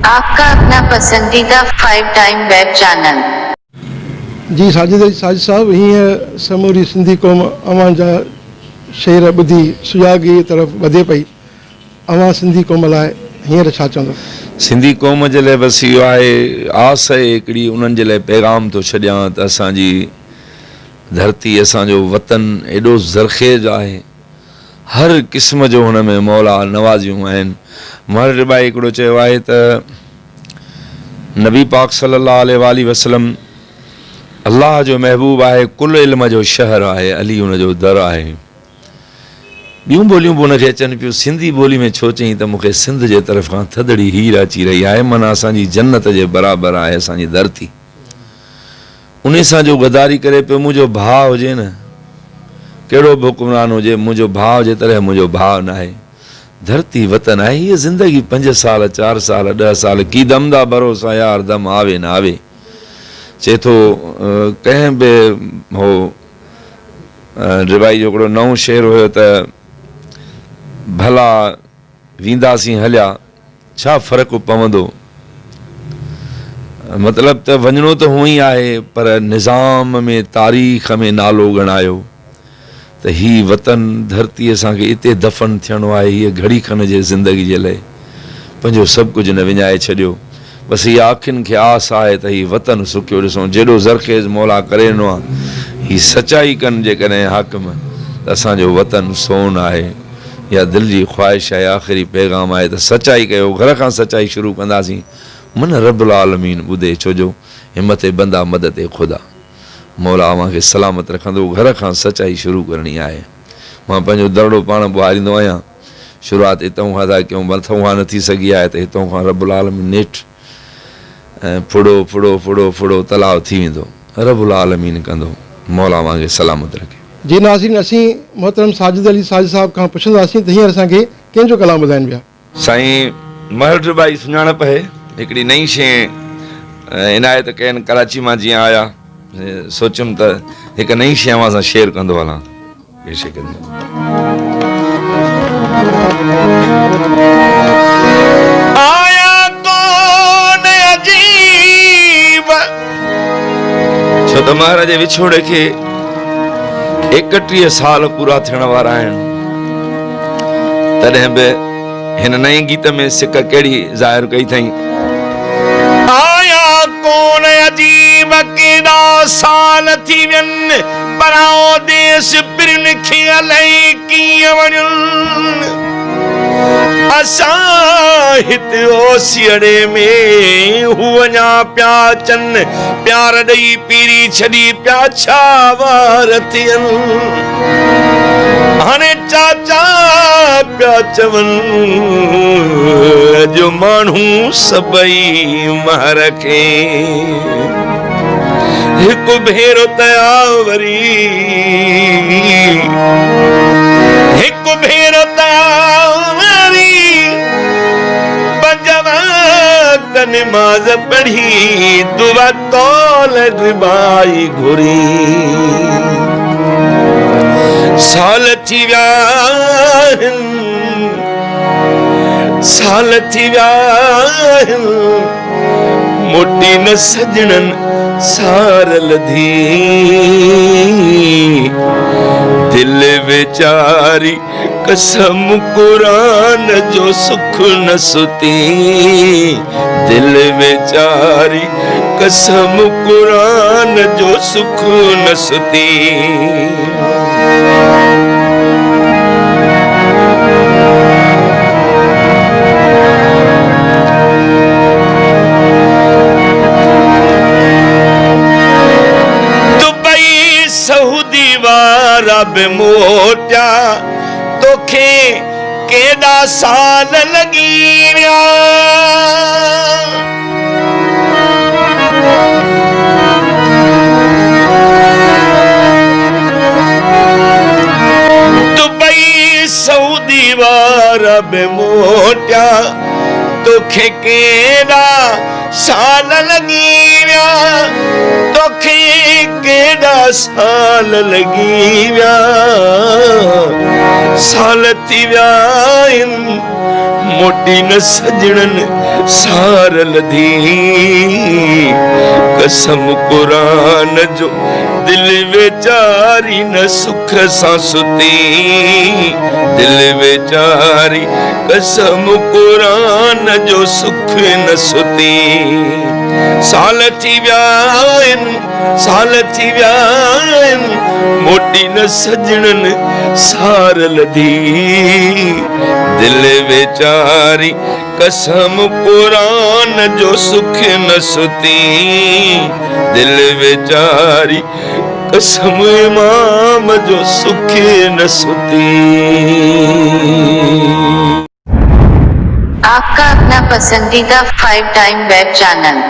आपका अपना पसंदीदा 5 टाइम वेब चैनल। जी साजिद साहब, हीअं समूरी सिंधी क़ौम अवां जा शेर ॿुधी सुजाॻी तरफ़ वधे पई। अवां सिंधी क़ौम लाइ हींअर छा चवंदो? सिंधी क़ौम जे लाइ बस इहो आहे, आस आहे हिकिड़ी, उन्हनि जे लाइ पैगाम थो छॾियां त असांजी धरती, असांजो वतन एॾो ज़रख़ेज़ आहे, हर क़िस्म जो हुन में मौला नवाज़ियूं आहिनि। महर भाई हिकिड़ो चयो आहे त नबी पाक सल्लल्लाहु अलैहि वसल्लम अल्लाह जो महबूब आहे, कुल इल्म जो शहर आहे, अली हुनजो दर आहे। ॿियूं ॿोलियूं बि हुनखे अचनि पियूं, सिंधी ॿोली में छो चई त मूंखे सिंध जे तरफ़ खां थदड़ी हीर अची रही आहे, माना असांजी जन्नत जे बराबरि आहे असांजी धरती। उन सां जो गदारी करे पियो, मुंहिंजो भाउ हुजे न, कहिड़ो बि हुकुमरान हुजे, मुंहिंजो भाउ जे तरह मुंहिंजो भाउ न आहे। धरती वतन आहे, हीअ ज़िंदगी 5 साल 4 साल 10 साल की दम दा भरोसा यार, दम आवे न आवे। चए थो कंहिं बि हो रिवाई जो हिकिड़ो नओं शेर हुयो त भला वेंदासीं हलिया, छा फ़र्क़ु पवंदो। मतिलबु त वञिणो त हूअं ई आहे, पर निज़ाम में तारीख़ में नालो ॻणायो त ही वतन धरती असांखे इते दफ़न थियणो आहे। हीअ घड़ी खन जे ज़िंदगी जे लाइ पंहिंजो सभु कुझु न विञाए छॾियो। बसि हीअ अखियुनि खे आस आहे त हीउ वतन सुखियो ॾिसूं, जेॾो ज़रख़ेज़ मौला करे ॾिनो आहे। हीअ सचाई कनि जेकॾहिं हाकिम त असांजो वतन सोन आहे, या दिलि जी ख़्वाहिश आहे, आख़िरी पैगाम आहे त सचाई कयो, घर खां सचाई शुरू कंदासीं, मन रब्बुल आलमीन ॿुधे, छोजो हिमत बंदा मदद ख़ुदा, मौला अव्हांखे सलामत रखंदो। घर खां सचाई शुरू करणी आहे। मां पंहिंजो दड़ो पाण ॿुहारींदो आहियां, शुरूआति हितां खां था कयूं, मथां खां न थी सघी आहे त हितां खां रब्बुल आलमीन नेठि फुड़ो फुड़ो फुड़ो फुड़ो तलाउ थी वेंदो, रब्बुल आलमीन कंदो, मौला अव्हांखे सलामत रखे। जी नाज़रीन, असीं मोहतरम साजिद अली साजिद साहब खां पुछंदासीं त हींअर असांखे कंहिंजो कलाम ॿुधाइनि पिया। साईं महर भाई सुञाणप आहे, हिकिड़ी नई शइ इनायत कयनि कराची मां जीअं आया, सोचियुमि त हिकु नई शइ अव्हां सां शेयर कंदो हलां। छो त महर जे विछोड़े खे 31 साल पूरा थियण वारा आहिनि, तॾहिं बि हिन नए गीत में सिक कहिड़ी ज़ाहिर कई अथई। आया कोन अजीब केॾा साल थी वियनि, पराओ देश पिरनि खे अलाए कीअं वञनि। असां हिते ओसियड़े में हू अञा पिया अचनि, प्यार ॾेई पीरी छॾी पिया छा वार थियनि। हाणे चाचा पिया चवनि जो माण्हू सभई महर खे हिकु भेरो तया वरी, हिकु भेरो तया वरी, नमाज़ पढ़ी दुआ तौल रिबाई घुरी। साल थी विया आहिनि, साल थी विया आहिनि, मोटी न सजणनि सारल धी, दिल वेचारी कसम कुरान जो सुख न सुती, दिल वेचारी कसम कुरान जो सुख न सुती। दुबई सऊदी वारा बि मोटिया, तोखे केॾा साल लॻी विया। दुबई सऊदी वारा बि मोटिया, तोखे केॾा साल लॻी विया, तोखे केॾा साल लॻी विया। साल थी विया आहिनि, मोटी न सजणन सार लधी कसम कुरान जो दिल वेचारी न सुख सां सुती दिल वेचारी कसम कुरान जो सुख न सुती साल थी विया आहिनि मोटी न सजणन सार लधी दिल वेचारी कसम कुरान जो सुख न सुती दिल वेचारी कसम इमाम जो सुख न सुती। आपका अपना पसंदीदा 5 टाइम वेब चैनल